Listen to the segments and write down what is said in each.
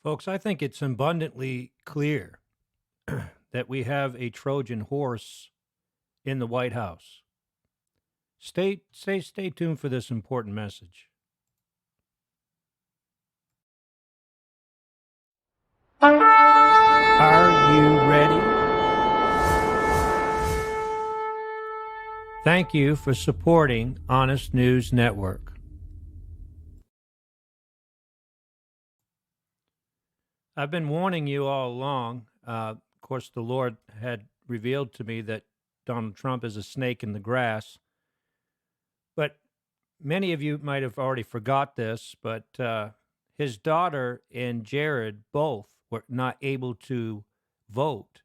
Folks, I think it's abundantly clear that we have a Trojan horse in the White House. Stay tuned for this important message. Are you ready? Thank you for supporting Honest News Network. I've been warning you all along. Of course, the Lord had revealed to me that Donald Trump is a snake in the grass. But many of you might have already forgot this, but his daughter and Jared both were not able to vote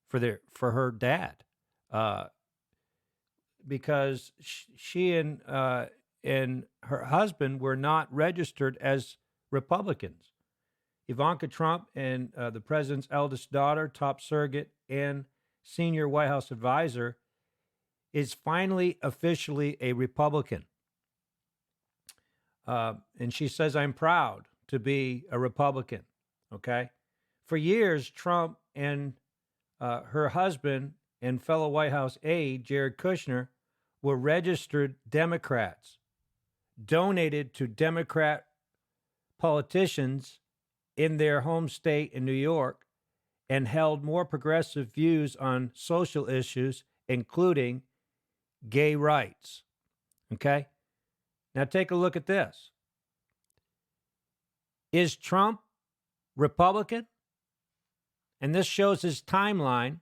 for her dad because she and her husband were not registered as Republicans. Ivanka Trump and the president's eldest daughter, top surrogate, and senior White House advisor, is finally officially a Republican. And she says, I'm proud to be a Republican. Okay. For years, Trump and her husband and fellow White House aide, Jared Kushner, were registered Democrats, donated to Democrat politicians in their home state in New York, and held more progressive views on social issues, including gay rights. Okay? Now take a look at this. Is Trump Republican? And this shows his timeline.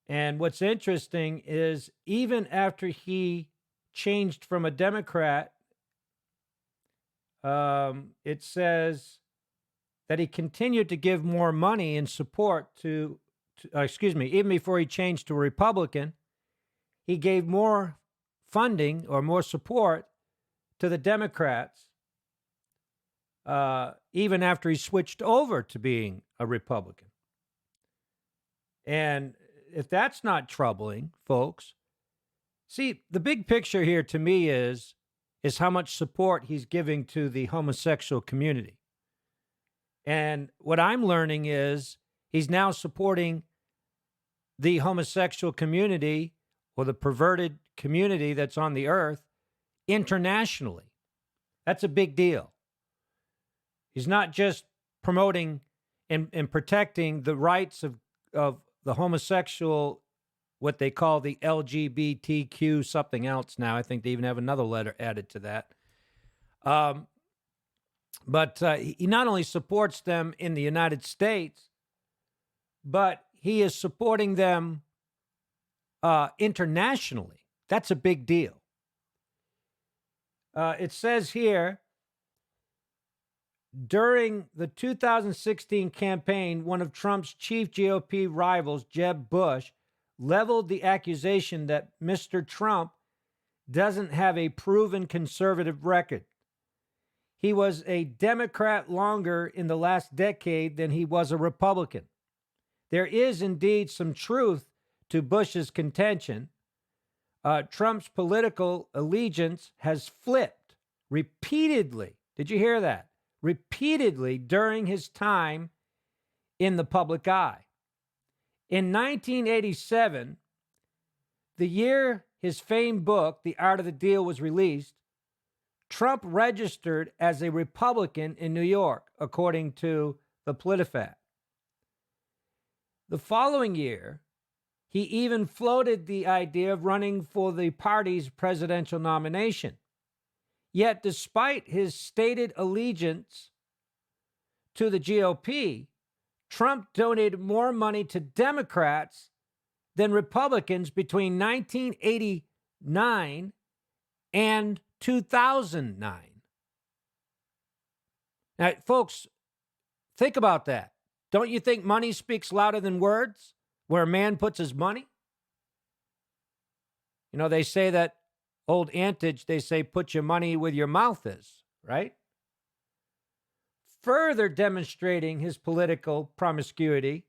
And what's interesting is even after he changed from a Democrat, it says that he continued to give more money and support even before he changed to a Republican, he gave more funding or more support to the Democrats, even after he switched over to being a Republican. And if that's not troubling, folks, see, the big picture here to me is how much support he's giving to the homosexual community. And what I'm learning is he's now supporting the homosexual community or the perverted community that's on the earth internationally. That's a big deal. He's not just promoting and protecting the rights of the homosexual, what they call the LGBTQ something else now. I think they even have another letter added to that. But he not only supports them in the United States, but he is supporting them internationally. That's a big deal. It says here, during the 2016 campaign, one of Trump's chief GOP rivals, Jeb Bush, leveled the accusation that Mr. Trump doesn't have a proven conservative record. He was a Democrat longer in the last decade than he was a Republican. There is indeed some truth to Bush's contention. Trump's political allegiance has flipped repeatedly. Did you hear that? Repeatedly during his time in the public eye. In 1987, the year his famed book, The Art of the Deal, was released, Trump registered as a Republican in New York, according to the PolitiFact. The following year, he even floated the idea of running for the party's presidential nomination. Yet, despite his stated allegiance to the GOP, Trump donated more money to Democrats than Republicans between 1989 and 2009. Now, folks, think about that. Don't you think money speaks louder than words? Where a man puts his money? You know, they say that old antage, they say, put your money where your mouth is, right? Further demonstrating his political promiscuity,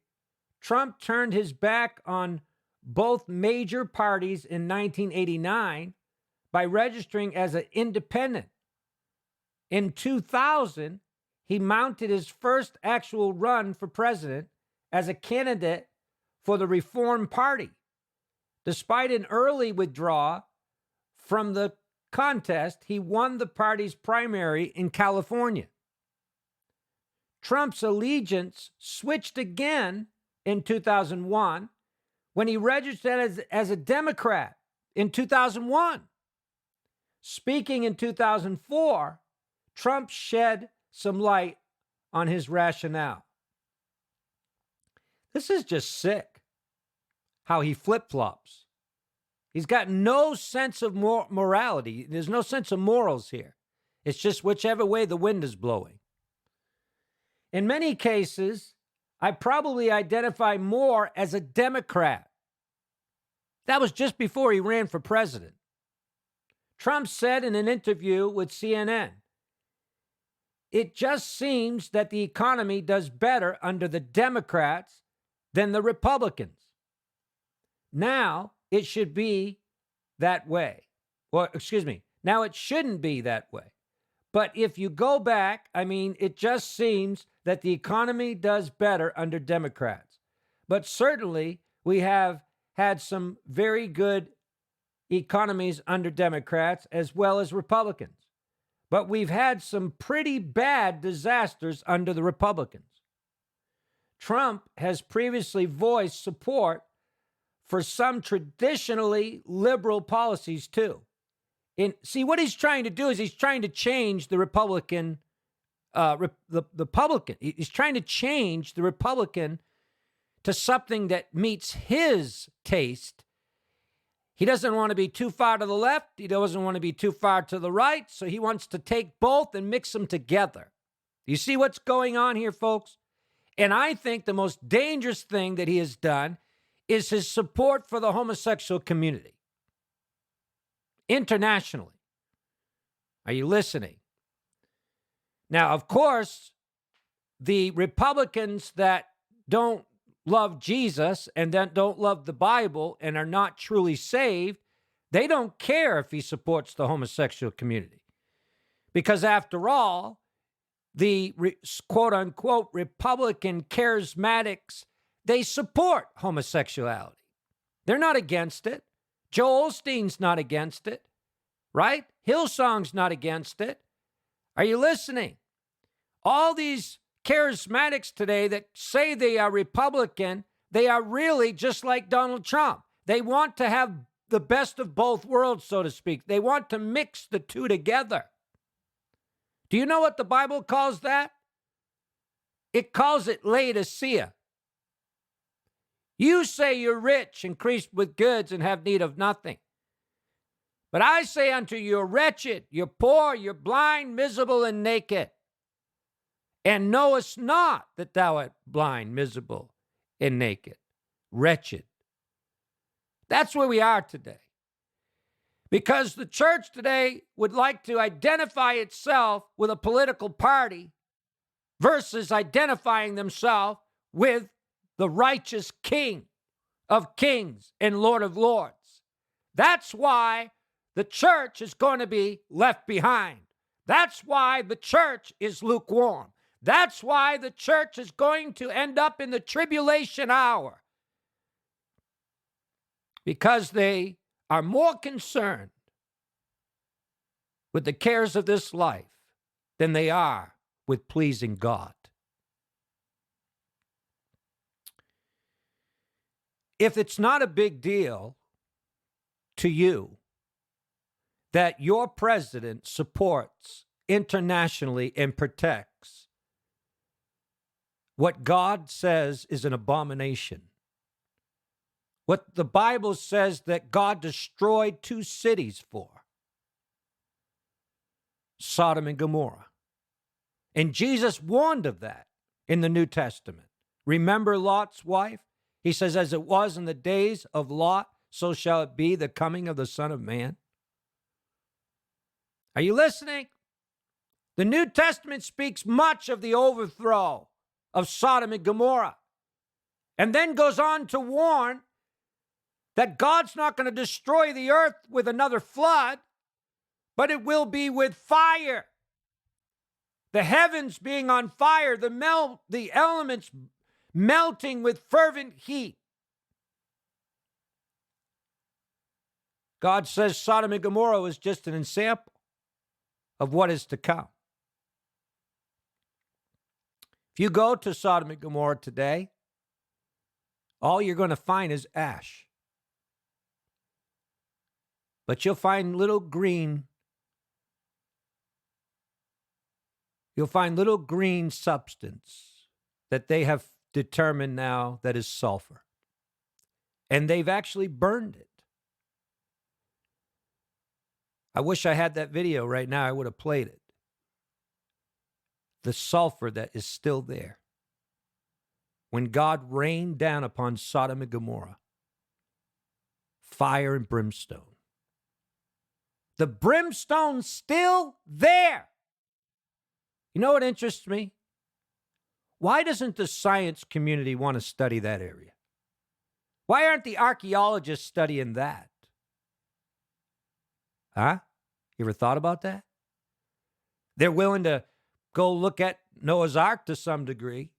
Trump turned his back on both major parties in 1989 by registering as an independent. In 2000, he mounted his first actual run for president as a candidate for the Reform Party. Despite an early withdrawal from the contest, he won the party's primary in California. Trump's allegiance switched again in 2001 when he registered as a Democrat in 2001. Speaking in 2004, Trump shed some light on his rationale. This is just sick, how he flip-flops. He's got no sense of morality. There's no sense of morals here. It's just whichever way the wind is blowing. In many cases, I probably identify more as a Democrat. That was just before he ran for president. Trump said in an interview with CNN, "It just seems that the economy does better under the Democrats than the Republicans. Now it should be that way." Now it shouldn't be that way. But if you go back, it just seems that the economy does better under Democrats. But certainly we have had some very good economies under Democrats as well as Republicans. But we've had some pretty bad disasters under the Republicans. Trump has previously voiced support for some traditionally liberal policies too. See, what he's trying to do is he's trying to change the Republican, the publican. He's trying to change the Republican to something that meets his taste. He doesn't want to be too far to the left. He doesn't want to be too far to the right. So he wants to take both and mix them together. You see what's going on here, folks? And I think the most dangerous thing that he has done is his support for the homosexual community internationally. Are you listening? Now, of course, the Republicans that don't love Jesus and that don't love the Bible and are not truly saved, they don't care if he supports the homosexual community. Because after all, the quote-unquote Republican charismatics, they support homosexuality. They're not against it. Joel Osteen's not against it, right? Hillsong's not against it. Are you listening? All these charismatics today that say they are Republican, they are really just like Donald Trump. They want to have the best of both worlds, so to speak. They want to mix the two together. Do you know what the Bible calls that? It calls it Laodicea. You say you're rich, increased with goods, and have need of nothing. But I say unto you, you're wretched, you're poor, you're blind, miserable, and naked. And knowest not that thou art blind, miserable, and naked. Wretched. That's where we are today. Because the church today would like to identify itself with a political party versus identifying themselves with the righteous King of kings and Lord of lords. That's why the church is going to be left behind. That's why the church is lukewarm. That's why the church is going to end up in the tribulation hour. Because they are more concerned with the cares of this life than they are with pleasing God. If it's not a big deal to you that your president supports internationally and protects what God says is an abomination, what the Bible says that God destroyed 2 cities for, Sodom and Gomorrah. And Jesus warned of that in the New Testament. Remember Lot's wife? He says, as it was in the days of Lot, so shall it be the coming of the Son of Man. Are you listening? The New Testament speaks much of the overthrow of Sodom and Gomorrah, and then goes on to warn that God's not going to destroy the earth with another flood, but it will be with fire. the heavens being on fire, the elements melting with fervent heat. God says Sodom and Gomorrah was just an example of what is to come. If you go to Sodom and Gomorrah today, all you're going to find is ash. But you'll find little green substance that they have determined now that is sulfur. And they've actually burned it. I wish I had that video right now. I would have played it. The sulfur that is still there. When God rained down upon Sodom and Gomorrah, fire and brimstone. The brimstone's still there. You know what interests me? Why doesn't the science community want to study that area? Why aren't the archaeologists studying that? Huh? You ever thought about that? They're willing to go look at Noah's Ark to some degree,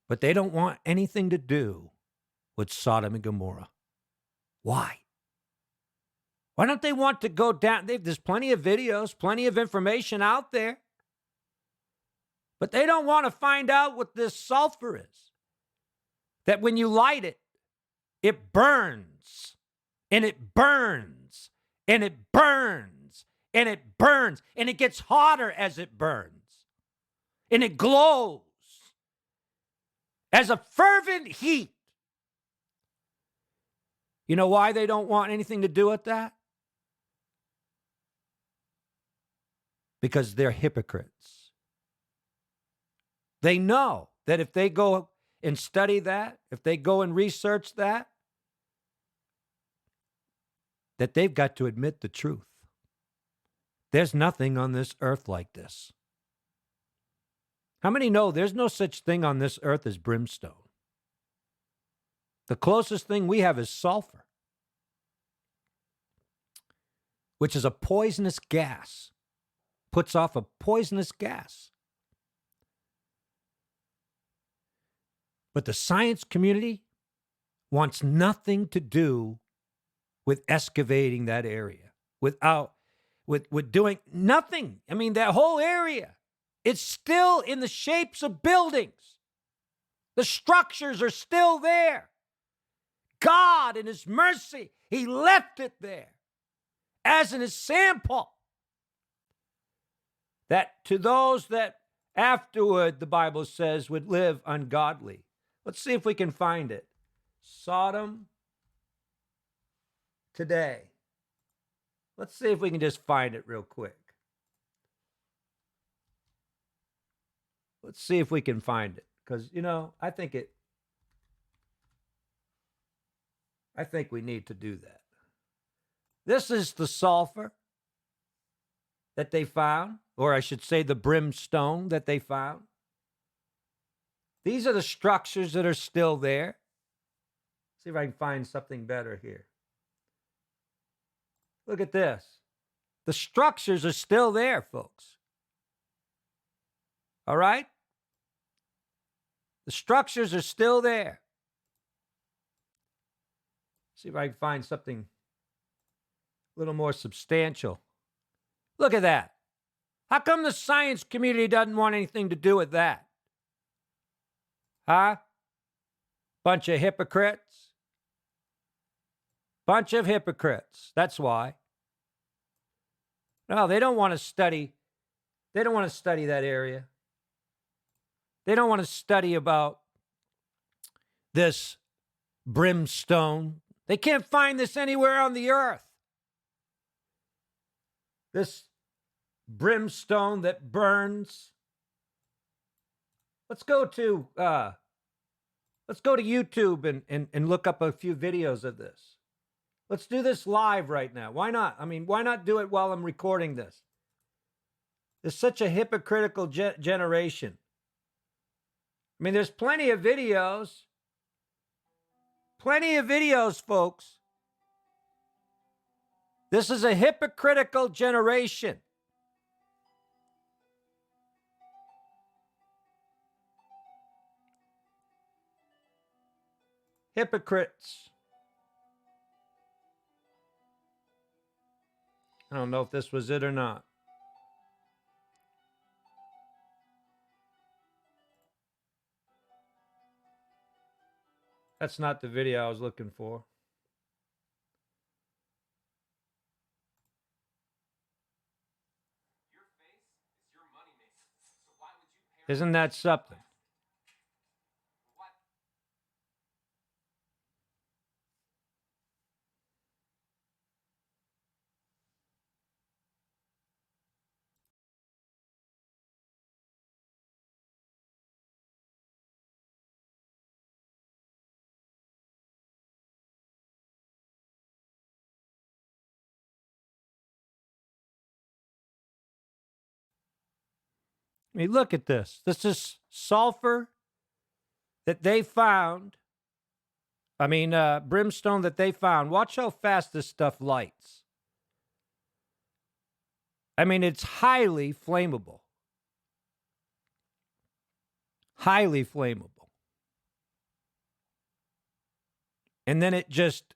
but they don't want anything to do with Sodom and Gomorrah. Why? Why don't they want to go down? There's plenty of videos, plenty of information out there, but they don't want to find out what this sulfur is. That when you light it, it burns, and it burns, and it burns, and it burns, and it gets hotter as it burns, and it glows as a fervent heat. You know why they don't want anything to do with that? Because they're hypocrites. They know that if they go and study that, if they go and research that they've got to admit the truth. There's nothing on this earth like this. How many know there's no such thing on this earth as brimstone? The closest thing we have is sulfur, which is a poisonous gas, puts off a poisonous gas. But the science community wants nothing to do with excavating that area, with doing nothing. I mean, that whole area, it's still in the shapes of buildings. The structures are still there. God, in his mercy, he left it there as an example that to those that afterward, the Bible says, would live ungodly. Let's see if we can find it. Sodom today. Let's see if we can just find it real quick. Let's see if we can find it. Because, I think we need to do that. This is the sulfur that they found, or I should say the brimstone that they found. These are the structures that are still there. See if I can find something better here. Look at this. The structures are still there, folks. All right? The structures are still there. See if I can find something a little more substantial. Look at that. How come the science community doesn't want anything to do with that? Huh? Bunch of hypocrites. Bunch of hypocrites. That's why. No, they don't want to study. They don't want to study that area. They don't want to study about this brimstone. They can't find this anywhere on the earth. This brimstone that burns. Let's go to YouTube and look up a few videos of this. Let's do this live right now. Why not? I mean, why not do it while I'm recording this? There's such a hypocritical generation. I mean, there's plenty of videos. Plenty of videos, folks. This is a hypocritical generation. Hypocrites. I don't know if this was it or not. That's not the video I was looking for. Isn't that something? I mean, look at this. This is sulfur that they found. I mean, brimstone that they found. Watch how fast this stuff lights. I mean, it's highly flammable. Highly flammable. And then it just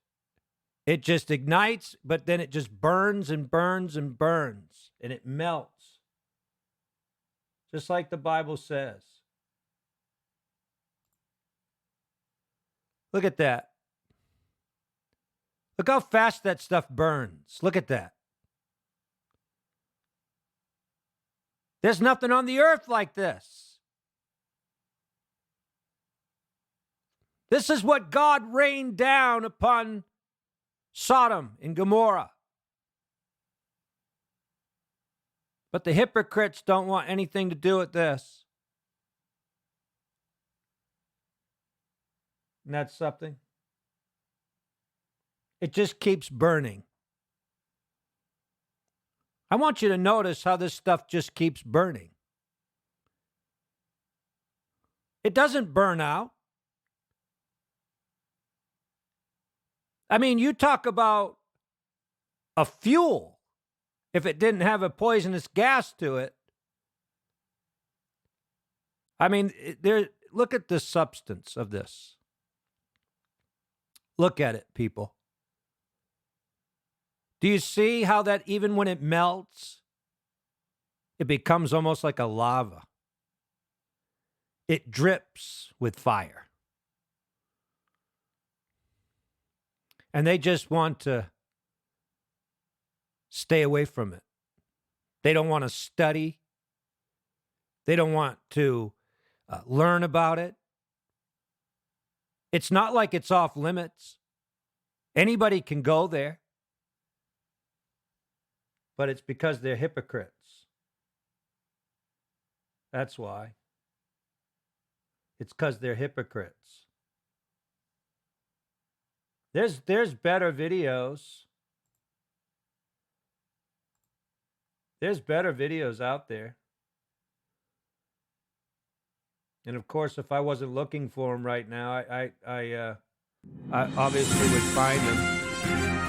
ignites, but then it just burns and burns and burns, and it melts. Just like the Bible says. Look at that. Look how fast that stuff burns. Look at that. There's nothing on the earth like this. This is what God rained down upon Sodom and Gomorrah. But the hypocrites don't want anything to do with this. And that's something. It just keeps burning. I want you to notice how this stuff just keeps burning. It doesn't burn out. I mean, you talk about a fuel. If it didn't have a poisonous gas to it. I mean, look at the substance of this. Look at it, people. Do you see how that even when it melts, it becomes almost like a lava? It drips with fire. And they just want to stay away from it. They don't want to study. They don't want to learn about it. It's not like it's off limits. Anybody can go there. But it's because they're hypocrites. That's why. It's because they're hypocrites. There's better videos. There's better videos out there. And of course, if I wasn't looking for them right now, I obviously would find them.